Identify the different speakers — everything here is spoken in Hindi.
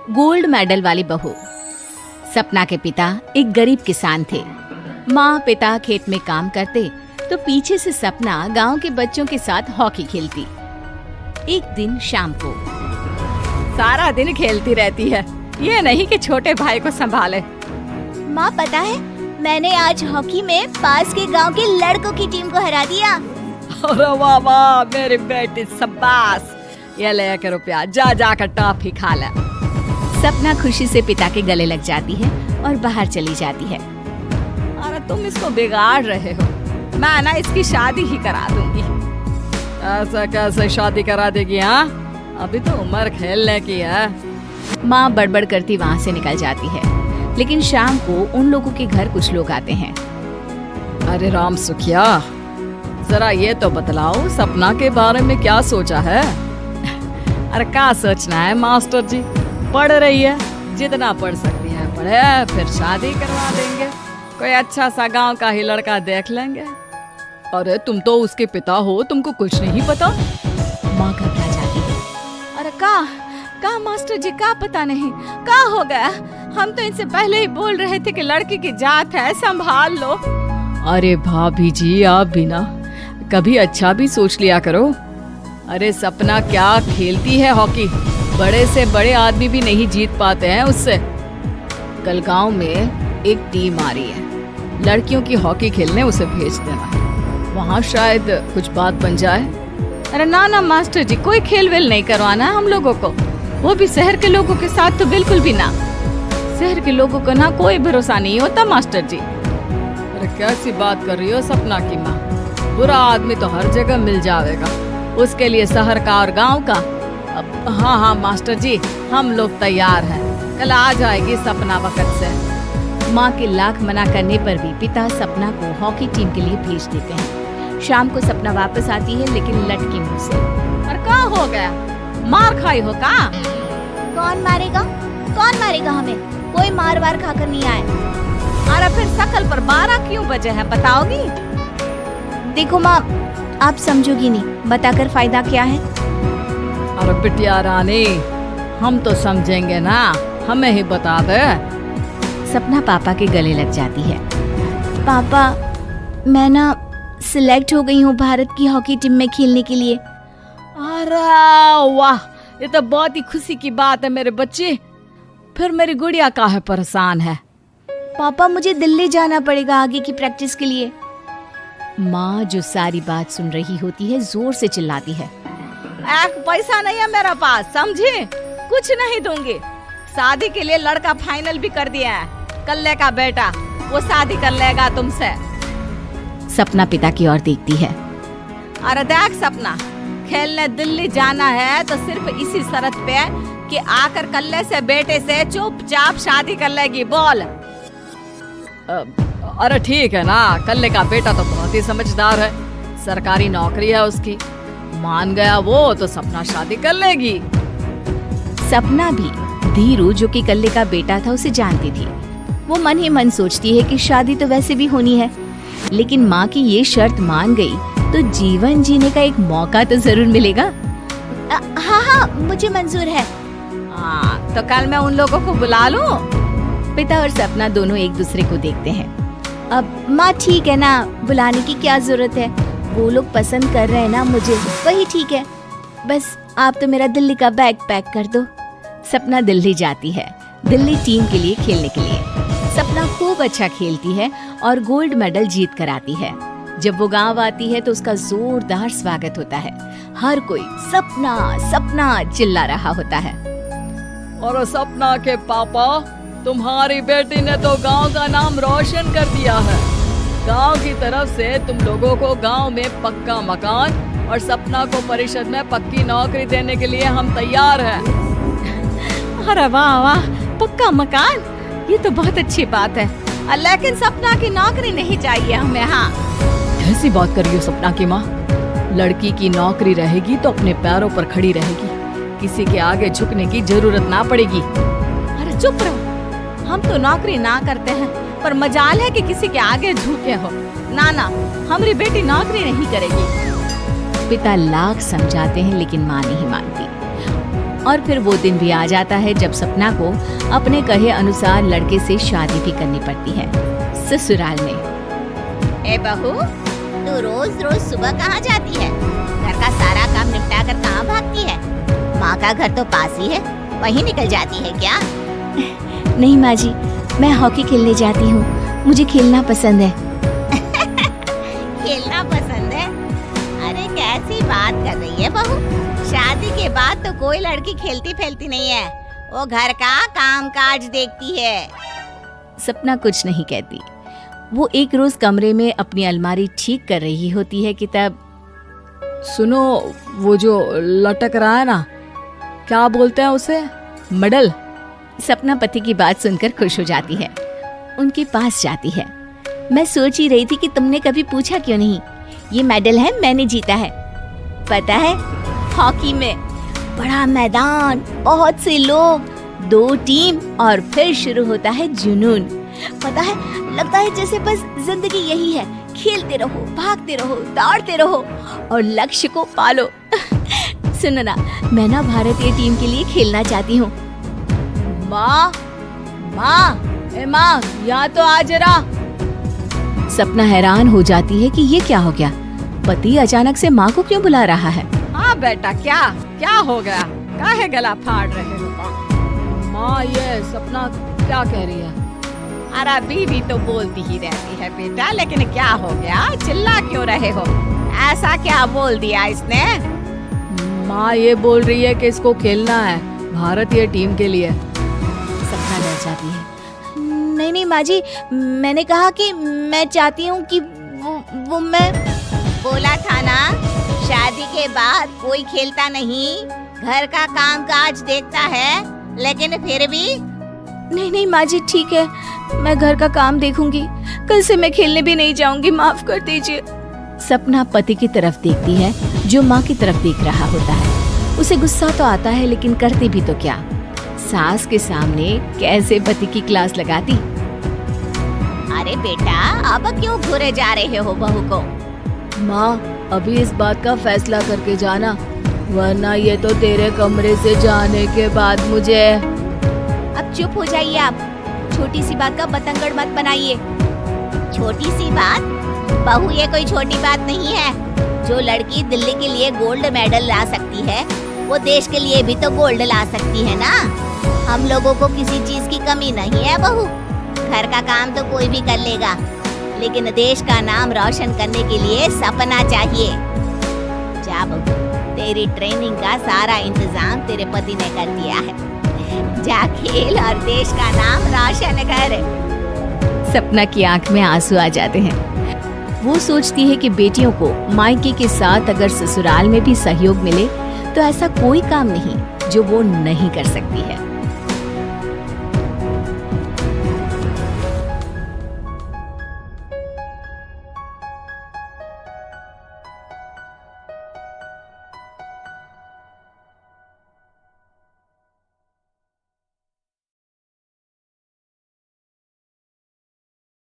Speaker 1: गोल्ड मेडल वाली बहू। सपना के पिता एक गरीब किसान थे। माँ पिता खेत में काम करते तो पीछे से सपना गांव के बच्चों के साथ हॉकी खेलती। एक दिन शाम को सारा दिन खेलती रहती है, ये नहीं कि छोटे भाई को संभाले।
Speaker 2: माँ पता है, मैंने आज हॉकी में पास के गांव के लड़कों की टीम को हरा दिया।
Speaker 1: अरे वाह वाह मेरी बेटी, शाबाश। ये ले के रुपया, जा जाकर टॉफी खा ले। सपना खुशी से पिता के गले लग जाती है और बाहर चली जाती है। अरे तुम इसको बिगाड़ रहे हो, मैं ना इसकी शादी ही करा दूंगी। ऐसा कैसे शादी करा देगी? हाँ, अभी तो उम्र खेलने की है। माँ बड़बड़ करती वहाँ से निकल जाती है। लेकिन शाम को उन लोगों के घर कुछ लोग आते हैं। अरे राम सुखिया, जरा ये तो बतलाओ, सपना के बारे में क्या सोचा है? अरे क्या सोचना है मास्टर जी, पढ़ रही है, जितना पढ़ सकती है पढ़े, फिर शादी करवा देंगे, कोई अच्छा सा गांव का ही लड़का देख लेंगे। अरे तुम तो उसके पिता हो, तुमको कुछ नहीं पता? माँ घबरा जाती है। अरे का मास्टर जी, का पता नहीं, का हो गया? हम तो इनसे पहले ही बोल रहे थे कि लड़की की जात है, संभाल लो। अरे भाभी जी, आप भी ना कभी अच्छा भी सोच लिया करो। अरे सपना क्या खेलती है हॉकी, बड़े से बड़े आदमी भी नहीं जीत पाते हैं उससे। कल गांव में एक टीम आ रही है, लड़कियों की हॉकी खेलने उसे भेज देना, वहाँ शायद कुछ बात बन जाए। अरे ना ना मास्टर जी, कोई खेल वेल नहीं करवाना है हम लोगों को, वो भी शहर के लोगों के साथ तो बिल्कुल भी ना। शहर के लोगों को ना कोई भरोसा नहीं होता मास्टर जी। अरे कैसी बात कर रही हो सपना की माँ, बुरा आदमी तो हर जगह मिल जाएगा, उसके लिए शहर का और गांव का। हाँ हाँ मास्टर जी, हम लोग तैयार हैं, कल आ जाएगी सपना वक्त से। माँ के लाख मना करने पर भी पिता सपना को हॉकी टीम के लिए भेज देते हैं। शाम को सपना वापस आती है, लेकिन लटकी मुंह से। और क्या हो गया, मार खाई हो का?
Speaker 2: कौन मारेगा हमें? कोई मार वार खाकर नहीं आए।
Speaker 1: अरे फिर शकल पर 12 क्यों बजे है, बताओगी?
Speaker 2: देखो माँ, आप समझोगी नहीं, बताकर फायदा क्या है?
Speaker 1: अरे बिटिया रानी, हम तो समझेंगे ना, हमें ही बता दे। सपना पापा के गले लग जाती है।
Speaker 2: पापा, मैं ना सिलेक्ट हो गई हूँ भारत की हॉकी टीम में खेलने के लिए।
Speaker 1: अरे वाह, ये तो बहुत ही खुशी की बात है मेरे बच्चे। फिर मेरी गुड़िया काहे परेशान है?
Speaker 2: पापा, मुझे दिल्ली जाना पड़ेगा आगे की प्रैक्टिस के लिए।
Speaker 1: माँ जो सारी बात सुन रही होती है, जोर से चिल्लाती है। एक पैसा नहीं है मेरे पास, समझे? कुछ नहीं दूंगी। शादी के लिए लड़का फाइनल भी कर दिया है, कल्ले का बेटा, वो शादी कर लेगा तुमसे। सपना पिता की ओर देखती है। अरे देख सपना, खेलने दिल्ली जाना है तो सिर्फ इसी शर्त पे कि आकर कल्ले से बेटे से चुपचाप शादी कर लेगी, बोल। अरे ठीक है ना, कल्ले का बेटा तो बहुत ही समझदार है, सरकारी नौकरी है उसकी, मान गया वो तो सपना शादी कर लेगी। सपना भी धीरू, जो कि कल्ले का बेटा था, उसे जानती थी। वो मन ही मन सोचती है कि शादी तो वैसे भी होनी है, लेकिन माँ की ये शर्त मान गई तो जीवन जीने का एक मौका तो जरूर मिलेगा।
Speaker 2: हाँ, मुझे मंजूर है।
Speaker 1: हाँ, तो कल मैं उन लोगों को बुला लूं? पिता और सपना दोनों एक दूसरे को देखते हैं।
Speaker 2: अब माँ ठीक है ना, बुलाने की क्या जरूरत है, वो लोग पसंद कर रहे हैं ना मुझे, वही ठीक है। बस आप तो मेरा दिल्ली का बैग पैक कर दो।
Speaker 1: सपना दिल्ली जाती है, दिल्ली टीम के लिए खेलने के लिए। सपना खूब अच्छा खेलती है और गोल्ड मेडल जीत कर आती है। जब वो गांव आती है तो उसका जोरदार स्वागत होता है। हर कोई सपना सपना चिल्ला रहा होता है। और सपना के पापा, तुम्हारी बेटी ने तो गांव का नाम रोशन कर दिया है। गांव की तरफ से तुम लोगों को गांव में पक्का मकान और सपना को परिषद में पक्की नौकरी देने के लिए हम तैयार हैं। अरे वाह वाह, पक्का मकान, ये तो बहुत अच्छी बात है, लेकिन सपना की नौकरी नहीं चाहिए हमें। हाँ, कैसी बात कर रही हो सपना की माँ? लड़की की नौकरी रहेगी तो अपने पैरों पर खड़ी रहेगी, किसी के आगे झुकने की जरूरत ना पड़ेगी। अरे चुप रहो, हम तो नौकरी ना करते हैं, पर मजाल है कि किसी के आगे झुके हो। ना ना, हमारी बेटी नौकरी नहीं करेगी। पिता लाख समझाते हैं लेकिन माँ नहीं मानती। और फिर वो दिन भी आ जाता है जब सपना को अपने कहे अनुसार लड़के से शादी भी करनी पड़ती है। ससुराल में
Speaker 2: ए बहू, तू रोज रोज सुबह कहाँ जाती है? घर का सारा काम निपटा कर कहाँ भागती है? माँ का घर तो पास ही है, वहीं निकल जाती है क्या? नहीं माँ जी, मैं हॉकी खेलने जाती हूँ, मुझे खेलना पसंद है। खेलना पसंद है? अरे कैसी बात कर रही है बहू? शादी के बाद तो कोई लड़की खेलती फैलती नहीं है, वो घर का काम काज देखती है।
Speaker 1: सपना कुछ नहीं कहती। वो एक रोज कमरे में अपनी अलमारी ठीक कर रही होती है कि तब सुनो, वो जो लटक रहा है ना, क्या बोलते हैं उसे, मेडल।
Speaker 2: सपना पति की बात सुनकर खुश हो जाती है, उनके पास जाती है। मैं सोच ही रही थी कि तुमने कभी पूछा क्यों नहीं। ये मेडल है, मैंने जीता है। पता है, हॉकी में बड़ा मैदान, बहुत से लोग, 2 टीम और फिर शुरू होता है जुनून। पता है, लगता है जैसे बस जिंदगी यही है, खेलते रहो, भागते रहो, दौड़ते रहो और लक्ष्य को पालो। सुनो ना, मैं ना भारतीय टीम के लिए खेलना चाहती हूँ।
Speaker 1: माँ, माँ, यहाँ तो आ जरा। सपना हैरान हो जाती है कि ये क्या हो गया, पति अचानक से माँ को क्यों बुला रहा है। हाँ बेटा, क्या हो गया, काहे गला फाड़ रहे हो? माँ, ये सपना क्या कह रही है? अरे बीवी तो बोलती ही रहती है बेटा, लेकिन क्या हो गया, चिल्ला क्यों रहे हो? ऐसा क्या बोल दिया इसने? माँ ये बोल रही है कि इसको खेलना है भारतीय टीम के लिए। सपना डर जाती है।
Speaker 2: नहीं माँ जी, मैंने कहा कि मैं चाहती हूँ कि वो मैं बोला था ना, शादी के बाद कोई खेलता नहीं, घर का काम काज देखता है, लेकिन फिर भी। नहीं माँ जी, ठीक है, मैं घर का काम देखूंगी, कल से मैं खेलने भी नहीं जाऊंगी, माफ कर दीजिए।
Speaker 1: सपना पति की तरफ देखती है जो माँ की तरफ देख रहा होता है। उसे गुस्सा तो आता है, लेकिन करती भी तो क्या, सास के सामने कैसे पति की क्लास लगाती।
Speaker 2: अरे बेटा, अब क्यों घूरे जा रहे हो बहू को?
Speaker 1: माँ, अभी इस बात का फैसला करके जाना, वरना ये तो तेरे कमरे से जाने के बाद मुझे।
Speaker 2: अब चुप हो जाइए आप, छोटी सी बात का बतंगड़ मत बनाइए। छोटी सी बात? बहू, ये कोई छोटी बात नहीं है। जो लड़की दिल्ली के लिए गोल्ड मेडल ला सकती है, वो देश के लिए भी तो गोल्ड ला सकती है ना। हम लोगों को किसी चीज की कमी नहीं है बहू, घर का काम तो कोई भी कर लेगा, लेकिन देश का नाम रोशन करने के लिए सपना चाहिए। जा बहू, तेरी ट्रेनिंग का सारा इंतजाम तेरे पति ने कर दिया है, जा खेल और देश का नाम रोशन कर।
Speaker 1: सपना की आंख में आंसू आ जाते हैं। वो सोचती है कि बेटियों को मायके के साथ अगर ससुराल में भी सहयोग मिले तो ऐसा कोई काम नहीं जो वो नहीं कर सकती है।